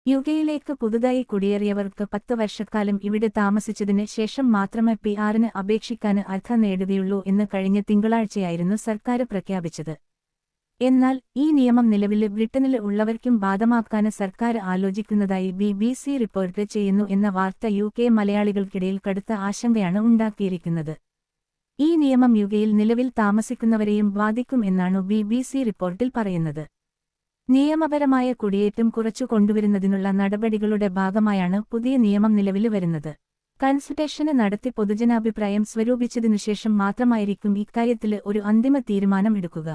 യുകെയിലേക്ക് പുതുതായി കുടിയേറിയവർക്ക് 10 വർഷക്കാലം ഇവിടെ താമസിച്ചതിന് ശേഷം മാത്രമേ പിആറിന് അപേക്ഷിക്കാന് അർഹത നേടുകയുള്ളൂ എന്ന് കഴിഞ്ഞ തിങ്കളാഴ്ചയായിരുന്നു സർക്കാർ പ്രഖ്യാപിച്ചത്. എന്നാൽ ഈ നിയമം നിലവില് ബ്രിട്ടനില് ഉള്ളവർക്കും ബാധകമാക്കാന് സർക്കാർ ആലോചിക്കുന്നതായി BBC റിപ്പോർട്ട് ചെയ്യുന്നു എന്ന വാർത്ത യുകെ മലയാളികൾക്കിടയിൽ കടുത്ത ആശങ്കയാണ് ഉണ്ടാക്കിയിരിക്കുന്നത്. ഈ നിയമം യുകെയിൽ നിലവിൽ താമസിക്കുന്നവരെയും ബാധിക്കും എന്നാണ് BBC റിപ്പോർട്ടിൽ പറയുന്നത്. നിയമപരമായ കുടിയേറ്റം കുറച്ചു കൊണ്ടുവരുന്നതിനുള്ള നടപടികളുടെ ഭാഗമായാണ് പുതിയ നിയമം നിലവിൽ വരുന്നത്. കൺസൾട്ടേഷന് നടത്തി പൊതുജനാഭിപ്രായം സ്വരൂപിച്ചതിനുശേഷം മാത്രമായിരിക്കും ഇക്കാര്യത്തില് ഒരു അന്തിമ തീരുമാനം എടുക്കുക.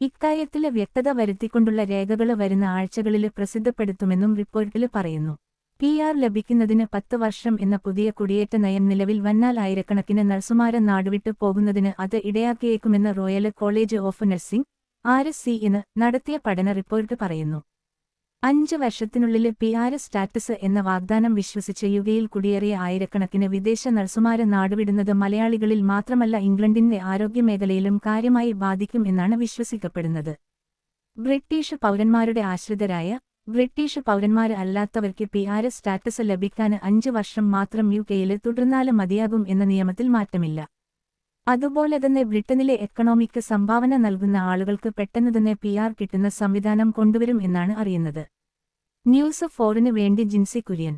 ഇക്കാര്യത്തില് വ്യക്തത വരുത്തിക്കൊണ്ടുള്ള രേഖകള് വരുന്ന ആഴ്ചകളില് പ്രസിദ്ധപ്പെടുത്തുമെന്നും റിപ്പോർട്ടില് പറയുന്നു. പിആർ ലഭിക്കുന്നതിന് 10 വർഷം എന്ന പുതിയ കുടിയേറ്റ നയം നിലവിൽ വന്നാൽ ആയിരക്കണക്കിന് നഴ്സുമാരെ നാടുവിട്ടു പോകുന്നതിന് അത് ഇടയാക്കിയേക്കുമെന്ന് Royal College of Nursing (RSC) നടത്തിയ പഠന റിപ്പോർട്ട് പറയുന്നു. 5 വർഷത്തിനുള്ളില് പിആർ സ്റ്റാറ്റസ് എന്ന വാഗ്ദാനം വിശ്വസിച്ച് യുകെയിൽ കുടിയേറിയ ആയിരക്കണക്കിന് വിദേശ നഴ്സുമാരെ നാടുവിടുന്നത് മലയാളികളിൽ മാത്രമല്ല ഇംഗ്ലണ്ടിന്റെ ആരോഗ്യമേഖലയിലും കാര്യമായി ബാധിക്കും എന്നാണ് വിശ്വസിക്കപ്പെടുന്നത്. ബ്രിട്ടീഷ് പൗരന്മാരുടെ ആശ്രിതരായ, ബ്രിട്ടീഷ് പൗരന്മാര് അല്ലാത്തവർക്ക് പിആർ സ്റ്റാറ്റസ് ലഭിക്കാന് 5 വർഷം മാത്രം യുകെയില് തുടർന്നാല് മതിയാകും എന്ന നിയമത്തിൽ മാറ്റമില്ല. അതുപോലെ തന്നെ ബ്രിട്ടനിലെ എക്കണോമിക്ക് സംഭാവന നൽകുന്ന ആളുകൾക്ക് പെട്ടെന്ന് തന്നെ പിആർ കിട്ടുന്ന സംവിധാനം കൊണ്ടുവരും എന്നാണ് അറിയുന്നത്. ന്യൂസ് 4 വേണ്ടി ജിൻസി കുര്യൻ.